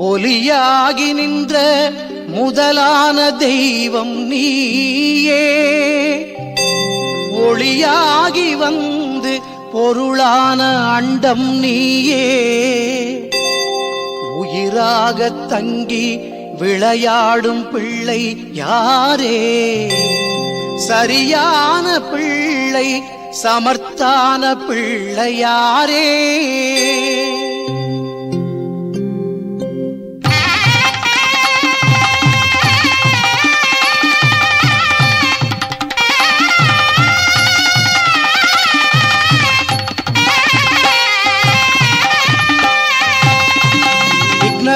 ஒலியாகி நின்ற முதலான தெய்வம் நீயே, ஒளியாகி வந்து பொருளான அண்டம் நீயே, உயிராக தங்கி விளையாடும் பிள்ளை யாரே, சரியான பிள்ளை சமர்த்தான பிள்ளை யாரே.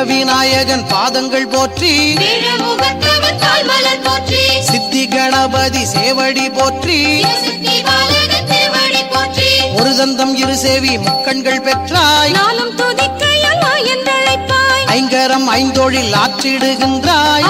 விநாயகன் பாதங்கள் போற்றி, சித்தி கணபதி சேவடி போற்றி, ஒரு தந்தம் இரு சேவி முக்கண்கள் பெற்றாய், ஐங்கரம் ஐந்தொழில் ஆற்றிடுகின்றாய்,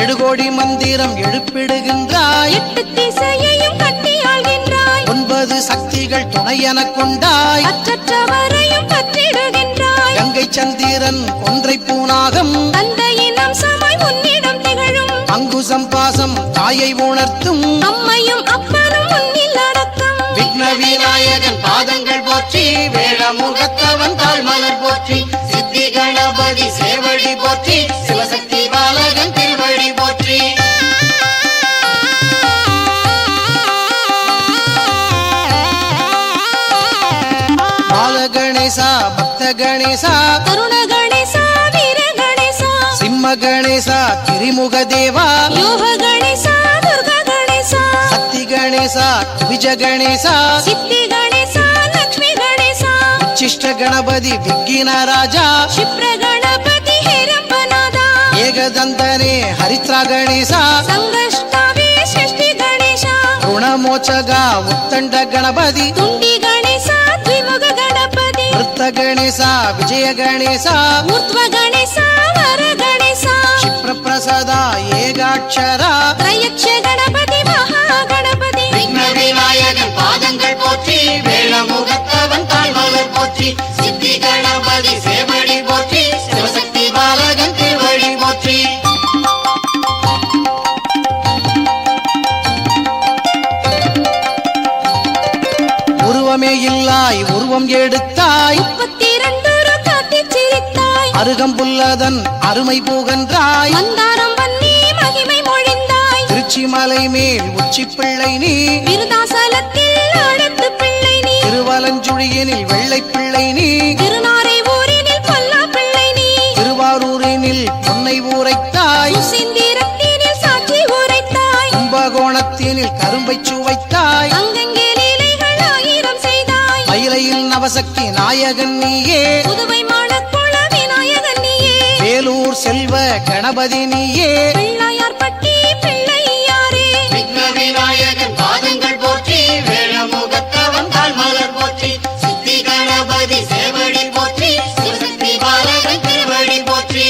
எடுகோடி மந்திரம் எழுப்பிடுகின்றாய், 8 திசையையும் கட்டி ஆள்கின்றாய், 9 சக்திகள் துணையென கொண்டாய், அற்றவரையும் பற்றிடுகின்றாய், கங்கை சந்திரன் கொன்றை பூனாகம் தந்தையின் அம்சமாய் உன்னிடம் திகழும், அங்குசம் பாசம் தாயை உணர்த்தும், அம்மையும் அப்பனும் உன்னில் அடக்கம், விக்ன விநாயகன் பாதங்கள் போற்றி, வேழமுகத்தவன் தாழ்மலர் போற்றி, சித்தி கணபதி சேவடி போற்றி, சிவசக்தி பாலகன் திருவடி போற்றி. பால கணேசா பக்த கணேசா கருண கணேசா வீர கணேசா, சிம்ம கணேசா திரிமுக தேவா, யோக கணேசா துர்கா கணேசா, சக்தி கணேசா விஜ கணேசா, சித்தி கணேசா லட்சுமி கணேசா, உச்சிஷ்ட கணபதி விக்கின ராஜா, க்ஷிப்ர கணபதி ஹேரம்பநாதா, ஏகதந்தனே ஹரித்ரா கணேசா, சங்கஷ்டாவே ஷஷ்டி கணேசா, ருணமோச்சகா உத்தண்ட கணபதி, துண்டி கணேசா த்விமுக கணபதி, விருத்த கணேசா விஜய கணேசா, ஊர்த்வ கணேசா வர கணேசா, க்ஷிப்ர பிரசதா ஏகாட்சரா, த்ரயக்ஷ கணபதி மகா கணபதி, விக்ன விநாயகன் பாதங்கள் போற்றி, வேழமுகத்தவன் தாழ்மலர் போற்றி, சித்தி கணபதி சேவடி போற்றி, சிவசக்தி பாலகன் திருவடி போற்றி. உருவமே இல்லாய் உருவம் எடுத்தாய், 32 காட்டிச் சிரித்தாய், அருகம்புல்லதன் அருமை புகன்றாய், மந்தாரம் வன்னி மகிமை மொழிந்தாய், திருச்சி மலை மேல் உச்சி பிள்ளை நீ, விருதாசலத்தில் ஆடத்து பிள்ளை நீ, திருவலஞ்சுழியனில் வெள்ளை பிள்ளை நீ, திருநாரை ஊரினில் பல்லா பிள்ளை நீ, திருவாரூரினில் பொன்னை ஊரைத்தாய், சுசீந்திரத்தினில் சாட்சி உரைத்தாய், கும்பகோணத்தினில் கரும்பை சுவைத்தாய், அங்கங்கே லீலைகள் 1000 செய்தாய், மயிலையில் நவசக்தி நாயகன் நீயே, புதுவை மாடக்குள விநாயகன் நீயே, வேலூர் செல்வ கணபதி நீயே, பிள்ளையார் பட்டி பிள்ளையாரே, விக்ன விநாயகன் பாதங்கள் போற்றி, வேழமுகத்தவன் தாழ்மலர் போற்றி, சித்தி கணபதி சேவடி போற்றி, சிவசக்தி பாலகன் திருவடி போற்றி.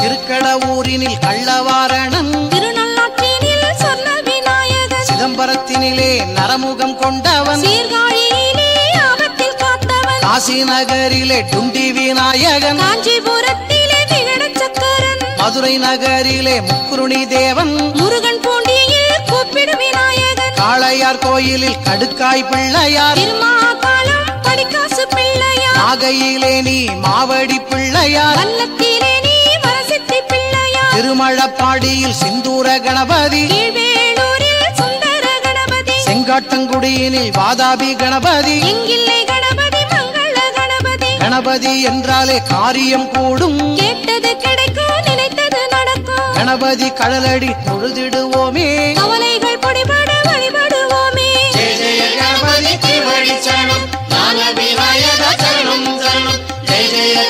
திருக்கடவூரினில் கள்ளவாரணன், திருநள்ளாற்றினில் சொர்ண விநாயகன், சிதம்பரத்தினிலே நரமுகம் கொண்டவன், சீர்காழியிலே ஆபத்தில் காத்தவன், காசி நகரிலே டுண்டி விநாயகன், காஞ்சிபுரத்திலே விகட சக்கரன், மதுரை நகரிலே முக்குருணி தேவன், முருகன் பூண்டியில் கூப்பிடு விநாயகன், காளையார் கோயிலில் கடுக்காய் பிள்ளையார், திருமாகாளம் படிக்காசு பிள்ளையார், நாகையிலே நீ மாவடி பிள்ளையார், வல்லத்திலே நீ வரசித்தி பிள்ளையார், திருமழப்பாடியில் சிந்தூர கணபதி, கீழ்வேளூரில் சுந்தர கணபதி, செங்காட்டங்குடியினில் வாதாபி கணபதி, எங்கில்லை கணபதி மங்கள கணபதி, கணபதி என்றாலே காரியம் கூடும், கேட்டது கிடைக்கும் நினைத்தது நடக்கும், கணபதி கடலடி தொழுதிடுவோமே, கவலைகள் பொடிபட வழிபடுவோமே, ஜெய ஜெய கணபதி திருவடி சரணம், ஞான விநாயக சரணம் சரணம், ஜெய ஜெய